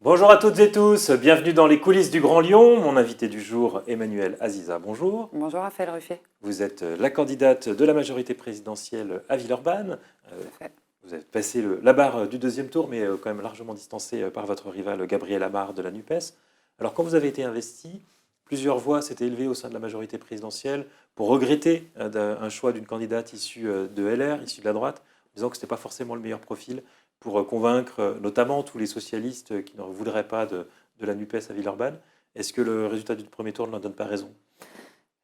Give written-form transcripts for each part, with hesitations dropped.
Bonjour à toutes et tous, bienvenue dans les coulisses du Grand Lyon. Mon invité du jour, Emmanuelle Aziza, bonjour. Bonjour Raphaël Ruffier. Vous êtes la candidate de la majorité présidentielle à Villeurbanne. Tout à fait. Vous avez passé la barre du deuxième tour, mais quand même largement distancé par votre rival Gabriel Amar de la NUPES. Alors quand vous avez été investi, plusieurs voix s'étaient élevées au sein de la majorité présidentielle pour regretter un choix d'une candidate issue de LR, issue de la droite, en disant que ce n'était pas forcément le meilleur profil pour convaincre notamment tous les socialistes qui ne voudraient pas de la NUPES à Villeurbanne. Est-ce que le résultat du premier tour ne leur donne pas raison ?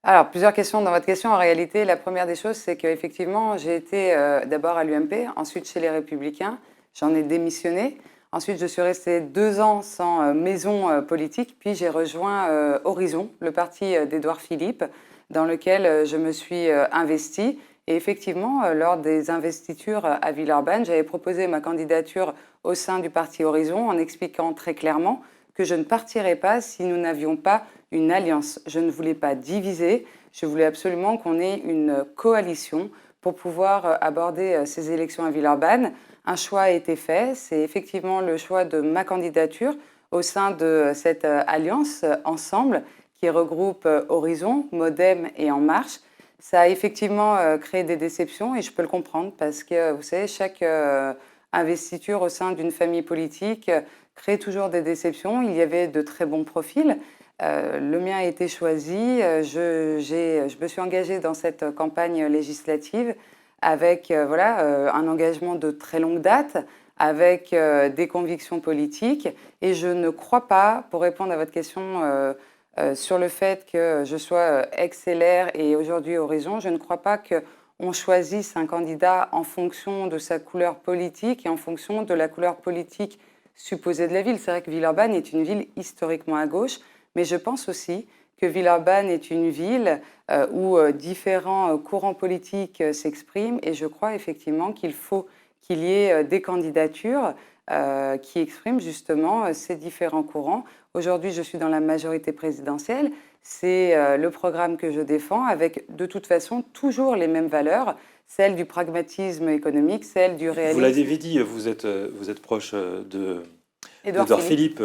Alors, plusieurs questions dans votre question. En réalité, la première des choses, c'est qu'effectivement, j'ai été d'abord à l'UMP, ensuite chez les Républicains. J'en ai démissionné. Ensuite, je suis restée 2 ans sans maison politique. Puis, j'ai rejoint Horizon, le parti d'Édouard Philippe, dans lequel je me suis investie. Et effectivement, lors des investitures à Villeurbanne, j'avais proposé ma candidature au sein du parti Horizon en expliquant très clairement que je ne partirais pas si nous n'avions pas une alliance. Je ne voulais pas diviser, je voulais absolument qu'on ait une coalition pour pouvoir aborder ces élections à Villeurbanne. Un choix a été fait, c'est effectivement le choix de ma candidature au sein de cette alliance Ensemble qui regroupe Horizon, Modem et En Marche. Ça a effectivement créé des déceptions et je peux le comprendre parce que, vous savez, chaque investiture au sein d'une famille politique crée toujours des déceptions. Il y avait de très bons profils. Le mien a été choisi. Je me suis engagée dans cette campagne législative avec un engagement de très longue date, avec des convictions politiques. Et je ne crois pas, pour répondre à votre question sur le fait que je sois ex-LR et aujourd'hui Horizon, je ne crois pas qu'on choisisse un candidat en fonction de sa couleur politique et en fonction de la couleur politique supposée de la ville. C'est vrai que Villeurbanne est une ville historiquement à gauche, mais je pense aussi que Villeurbanne est une ville où différents courants politiques s'expriment et je crois effectivement qu'il faut qu'il y ait des candidatures qui expriment justement ces différents courants. Aujourd'hui, je suis dans la majorité présidentielle. C'est le programme que je défends avec de toute façon toujours les mêmes valeurs, celles du pragmatisme économique, celles du réalisme. Vous l'avez dit, vous êtes proche d'Édouard Philippe,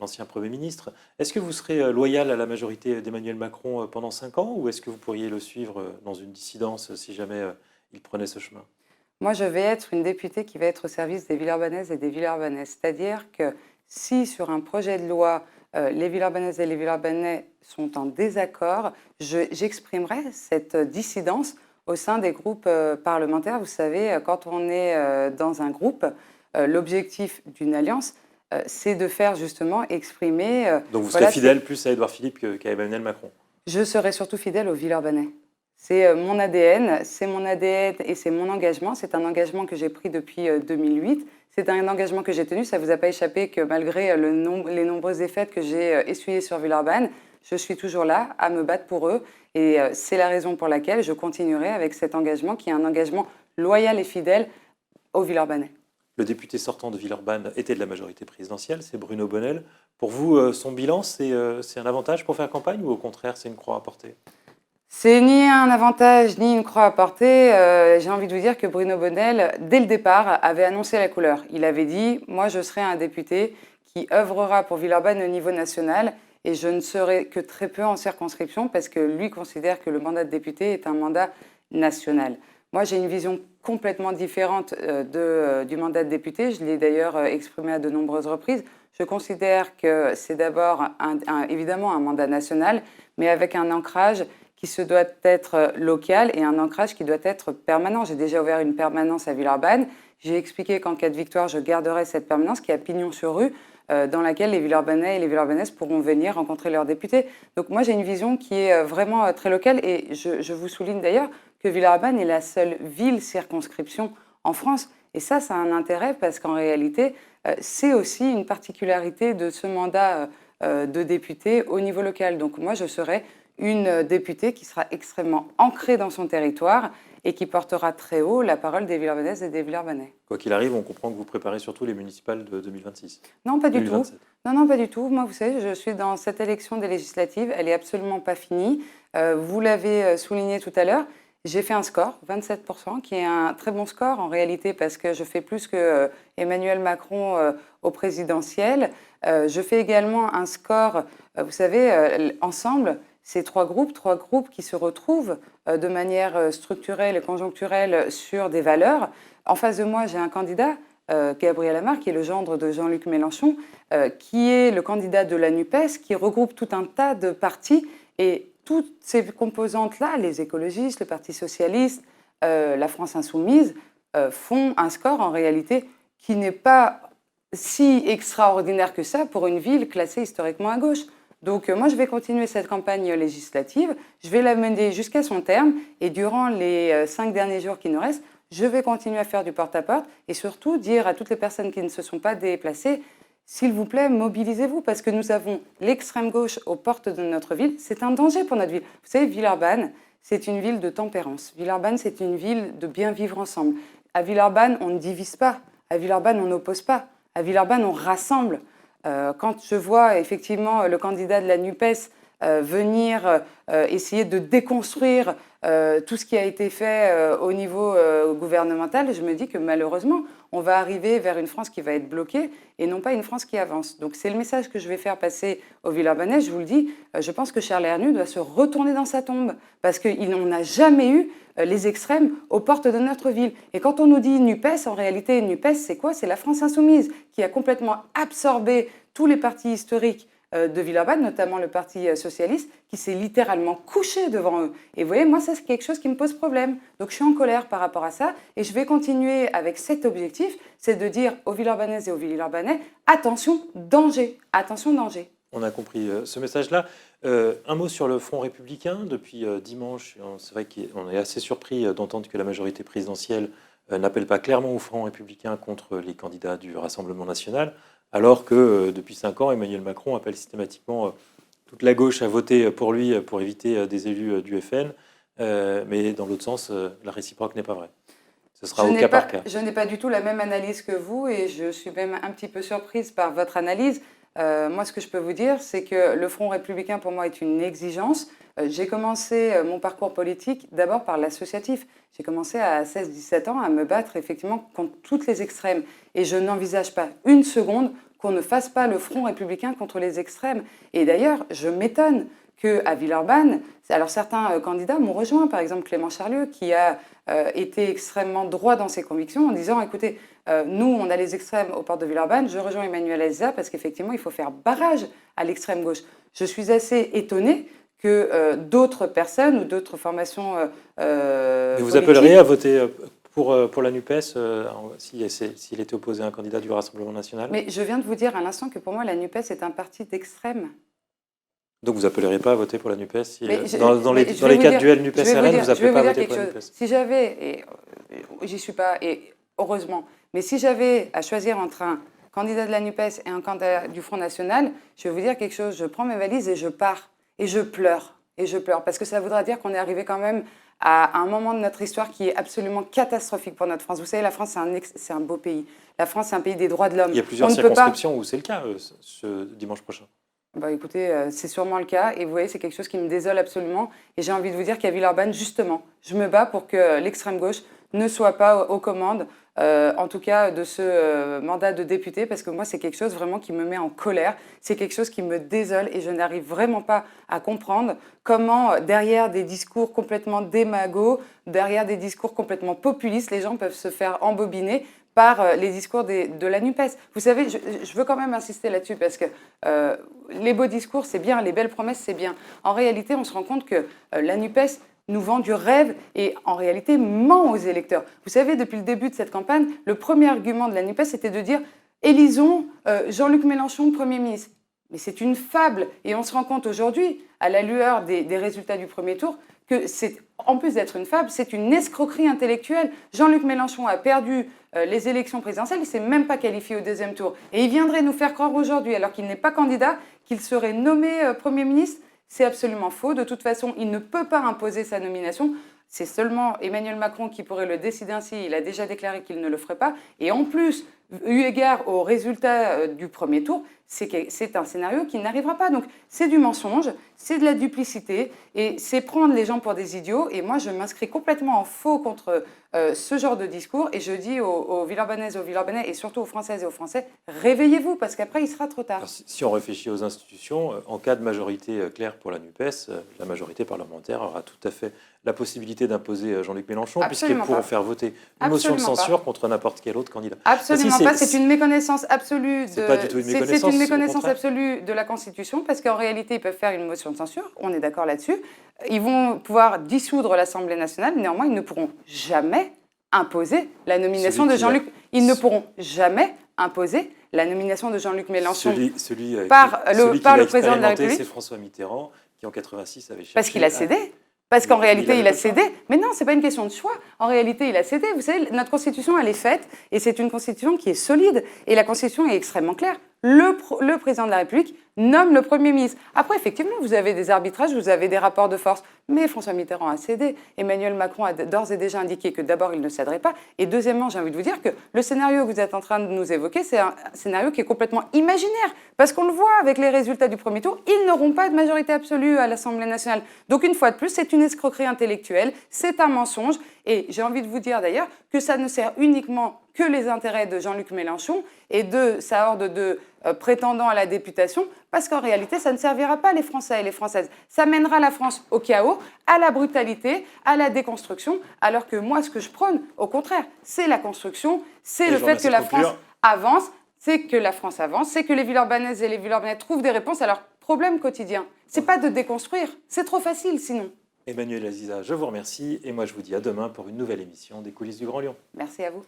l'ancien Premier ministre. Est-ce que vous serez loyal à la majorité d'Emmanuel Macron pendant 5 ans ou est-ce que vous pourriez le suivre dans une dissidence si jamais il prenait ce chemin ? Moi, je vais être une députée qui va être au service des Villeurbanaises et des Villeurbanais. C'est-à-dire que si sur un projet de loi, les Villeurbanaises et les Villeurbanais sont en désaccord, j'exprimerai cette dissidence au sein des groupes parlementaires. Vous savez, quand on est dans un groupe, l'objectif d'une alliance, c'est de faire justement exprimer... Donc vous serez fidèle plus à Édouard Philippe qu'à Emmanuel Macron ? Je serai surtout fidèle aux Villeurbanais. C'est mon ADN et c'est mon engagement. C'est un engagement que j'ai pris depuis 2008. C'est un engagement que j'ai tenu. Ça ne vous a pas échappé que malgré les nombreuses défaites que j'ai essuyées sur Villeurbanne, je suis toujours là à me battre pour eux. Et c'est la raison pour laquelle je continuerai avec cet engagement qui est un engagement loyal et fidèle aux Villeurbanais. Le député sortant de Villeurbanne était de la majorité présidentielle, c'est Bruno Bonnell. Pour vous, son bilan, c'est un avantage pour faire campagne ou au contraire, c'est une croix à porter ? C'est ni un avantage ni une croix à porter. J'ai envie de vous dire que Bruno Bonnell, dès le départ, avait annoncé la couleur. Il avait dit « Moi, je serai un député qui œuvrera pour Villeurbanne au niveau national et je ne serai que très peu en circonscription parce que lui considère que le mandat de député est un mandat national. » Moi, j'ai une vision complètement différente du mandat de député. Je l'ai d'ailleurs exprimé à de nombreuses reprises. Je considère que c'est d'abord évidemment un mandat national, mais avec un ancrage qui se doit être local et un ancrage qui doit être permanent. J'ai déjà ouvert une permanence à Villeurbanne. J'ai expliqué qu'en cas de victoire, je garderai cette permanence qui est à pignon sur rue, dans laquelle les Villeurbanais et les Villeurbanaises pourront venir rencontrer leurs députés. Donc moi, j'ai une vision qui est vraiment très locale et je vous souligne d'ailleurs que Villeurbanne est la seule ville-circonscription en France. Et ça a un intérêt parce qu'en réalité, c'est aussi une particularité de ce mandat de député au niveau local. Donc moi, je serai une députée qui sera extrêmement ancrée dans son territoire et qui portera très haut la parole des Villeurbanaises et des Villeurbanais. Quoi qu'il arrive, on comprend que vous préparez surtout les municipales de 2026. Non, pas du 2027. tout. Non, pas du tout. Moi, vous savez, je suis dans cette élection des législatives. Elle n'est absolument pas finie. Vous l'avez souligné tout à l'heure. J'ai fait un score, 27%, qui est un très bon score en réalité parce que je fais plus que Emmanuel Macron au présidentiel. Je fais également un score, vous savez, ensemble, ces trois groupes qui se retrouvent de manière structurelle et conjoncturelle sur des valeurs. En face de moi, j'ai un candidat, Gabriel Amar, qui est le gendre de Jean-Luc Mélenchon, qui est le candidat de la NUPES, qui regroupe tout un tas de partis. Et toutes ces composantes-là, les écologistes, le Parti socialiste, la France insoumise, font un score en réalité qui n'est pas si extraordinaire que ça pour une ville classée historiquement à gauche. Donc moi, je vais continuer cette campagne législative, je vais la mener jusqu'à son terme, et durant les 5 derniers jours qui nous restent, je vais continuer à faire du porte-à-porte et surtout dire à toutes les personnes qui ne se sont pas déplacées, s'il vous plaît, mobilisez-vous, parce que nous avons l'extrême gauche aux portes de notre ville. C'est un danger pour notre ville. Vous savez, Villeurbanne, c'est une ville de tempérance. Villeurbanne, c'est une ville de bien vivre ensemble. À Villeurbanne, on ne divise pas. À Villeurbanne, on n'oppose pas. À Villeurbanne, on rassemble. Quand je vois effectivement le candidat de la NUPES venir essayer de déconstruire tout ce qui a été fait au niveau gouvernemental, je me dis que malheureusement, on va arriver vers une France qui va être bloquée et non pas une France qui avance. Donc c'est le message que je vais faire passer aux Villeurbanais. Je vous le dis, je pense que Charles Hernu doit se retourner dans sa tombe parce qu'on n'a jamais eu les extrêmes aux portes de notre ville. Et quand on nous dit NUPES, en réalité, NUPES, c'est quoi? C'est la France insoumise qui a complètement absorbé tous les partis historiques de Villeurbanne, notamment le Parti socialiste, qui s'est littéralement couché devant eux. Et vous voyez, moi, ça, c'est quelque chose qui me pose problème. Donc, je suis en colère par rapport à ça, et je vais continuer avec cet objectif, c'est de dire aux Villeurbanaises et aux Villeurbanais, attention, danger, attention, danger. On a compris ce message-là. Un mot sur le Front républicain. Depuis dimanche, c'est vrai qu'on est assez surpris d'entendre que la majorité présidentielle n'appelle pas clairement au Front républicain contre les candidats du Rassemblement national, alors que depuis 5 ans, Emmanuel Macron appelle systématiquement toute la gauche à voter pour lui pour éviter des élus du FN. Mais dans l'autre sens, la réciproque n'est pas vraie. Ce sera au cas par cas. Je n'ai pas du tout la même analyse que vous et je suis même un petit peu surprise par votre analyse. Moi, ce que je peux vous dire, c'est que le Front républicain, pour moi, est une exigence. J'ai commencé mon parcours politique d'abord par l'associatif. J'ai commencé à 16-17 ans à me battre effectivement contre toutes les extrêmes. Et je n'envisage pas une seconde qu'on ne fasse pas le Front républicain contre les extrêmes. Et d'ailleurs, je m'étonne qu'à Villeurbanne, alors certains candidats m'ont rejoint, par exemple Clément Charlieu, qui a été extrêmement droit dans ses convictions en disant, écoutez, nous, on a les extrêmes aux portes de Villeurbanne, je rejoins Emmanuel Elza parce qu'effectivement, il faut faire barrage à l'extrême gauche. Je suis assez étonnée que d'autres personnes ou d'autres formations Mais vous appelleriez à voter pour la NUPES s'il était opposé à un candidat du Rassemblement national? Mais je viens de vous dire à l'instant que pour moi, la NUPES est un parti d'extrême. Donc vous appellerez pas à voter pour la NUPES dans les cas de duel NUPES-RN, vous appelez pas à voter pour la NUPES? Si j'avais, et j'y suis pas, et heureusement, mais si j'avais à choisir entre un candidat de la NUPES et un candidat du Front National, je vais vous dire quelque chose, je prends mes valises et je pars, et je pleure, parce que ça voudra dire qu'on est arrivé quand même à un moment de notre histoire qui est absolument catastrophique pour notre France. Vous savez, la France, c'est un beau pays. La France, c'est un pays des droits de l'homme. Il y a plusieurs circonscriptions où c'est le cas ce dimanche prochain. Bah écoutez, c'est sûrement le cas et vous voyez, c'est quelque chose qui me désole absolument et j'ai envie de vous dire qu'à Villeurbanne, justement, je me bats pour que l'extrême gauche ne soit pas aux commandes, en tout cas de ce mandat de député, parce que moi, c'est quelque chose vraiment qui me met en colère, c'est quelque chose qui me désole et je n'arrive vraiment pas à comprendre comment, derrière des discours complètement démagogues, derrière des discours complètement populistes, les gens peuvent se faire embobiner par les discours de la NUPES. Vous savez, je veux quand même insister là-dessus parce que les beaux discours, c'est bien, les belles promesses, c'est bien. En réalité, on se rend compte que la NUPES nous vend du rêve et en réalité ment aux électeurs. Vous savez, depuis le début de cette campagne, le premier argument de la NUPES, c'était de dire « élisons Jean-Luc Mélenchon Premier ministre ». Mais c'est une fable et on se rend compte aujourd'hui, à la lueur des résultats du premier tour, que c'est, en plus d'être une fable, c'est une escroquerie intellectuelle. Jean-Luc Mélenchon a perdu les élections présidentielles, il ne s'est même pas qualifié au deuxième tour. Et il viendrait nous faire croire aujourd'hui, alors qu'il n'est pas candidat, qu'il serait nommé Premier ministre. C'est absolument faux. De toute façon, il ne peut pas imposer sa nomination. C'est seulement Emmanuel Macron qui pourrait le décider ainsi. Il a déjà déclaré qu'il ne le ferait pas. Et en plus, eu égard aux résultats du premier tour, c'est un scénario qui n'arrivera pas. Donc c'est du mensonge, c'est de la duplicité et c'est prendre les gens pour des idiots. Et moi, je m'inscris complètement en faux contre ce genre de discours et je dis aux Villeurbanaises, aux Villeurbanais et surtout aux Françaises et aux Français, réveillez-vous parce qu'après, il sera trop tard. Alors, si on réfléchit aux institutions, en cas de majorité claire pour la NUPES, la majorité parlementaire aura tout à fait la possibilité d'imposer Jean-Luc Mélenchon, puisqu'ils pourront faire voter une motion de censure contre n'importe quel autre candidat. Absolument pas, c'est une méconnaissance absolue. C'est pas du tout une méconnaissance. C'est une méconnaissance absolue de la Constitution, parce qu'en réalité, ils peuvent faire une motion de censure, on est d'accord là-dessus. Ils vont pouvoir dissoudre l'Assemblée nationale, néanmoins, ils ne pourront jamais imposer la nomination de Jean-Luc. Ils ne pourront jamais imposer la nomination de Jean-Luc Mélenchon par le président de la République. C'est François Mitterrand qui, en 86, avait cherché... Parce qu'il a cédé. Parce qu'en réalité, il a cédé. Mais non, ce n'est pas une question de choix. En réalité, il a cédé. Vous savez, notre Constitution, elle est faite, et c'est une Constitution qui est solide. Et la Constitution est extrêmement claire. Le président de la République nomme le Premier ministre. Après, effectivement, vous avez des arbitrages, vous avez des rapports de force. Mais François Mitterrand a cédé. Emmanuel Macron a d'ores et déjà indiqué que d'abord, il ne céderait pas. Et deuxièmement, j'ai envie de vous dire que le scénario que vous êtes en train de nous évoquer, c'est un scénario qui est complètement imaginaire. Parce qu'on le voit avec les résultats du premier tour, ils n'auront pas de majorité absolue à l'Assemblée nationale. Donc, une fois de plus, c'est une escroquerie intellectuelle, c'est un mensonge. Et j'ai envie de vous dire d'ailleurs que ça ne sert uniquement que les intérêts de Jean-Luc Mélenchon et de sa horde de prétendants à la députation, parce qu'en réalité, ça ne servira pas les Français et les Françaises. Ça mènera la France au chaos, à la brutalité, à la déconstruction, alors que moi, ce que je prône, au contraire, c'est la construction, c'est le fait que la France avance, c'est que la France avance, c'est que les Villeurbanaises et les Villeurbanais trouvent des réponses à leurs problèmes quotidiens. C'est pas de déconstruire, c'est trop facile sinon. Emmanuelle Aziza, je vous remercie et moi je vous dis à demain pour une nouvelle émission des coulisses du Grand Lyon. Merci à vous.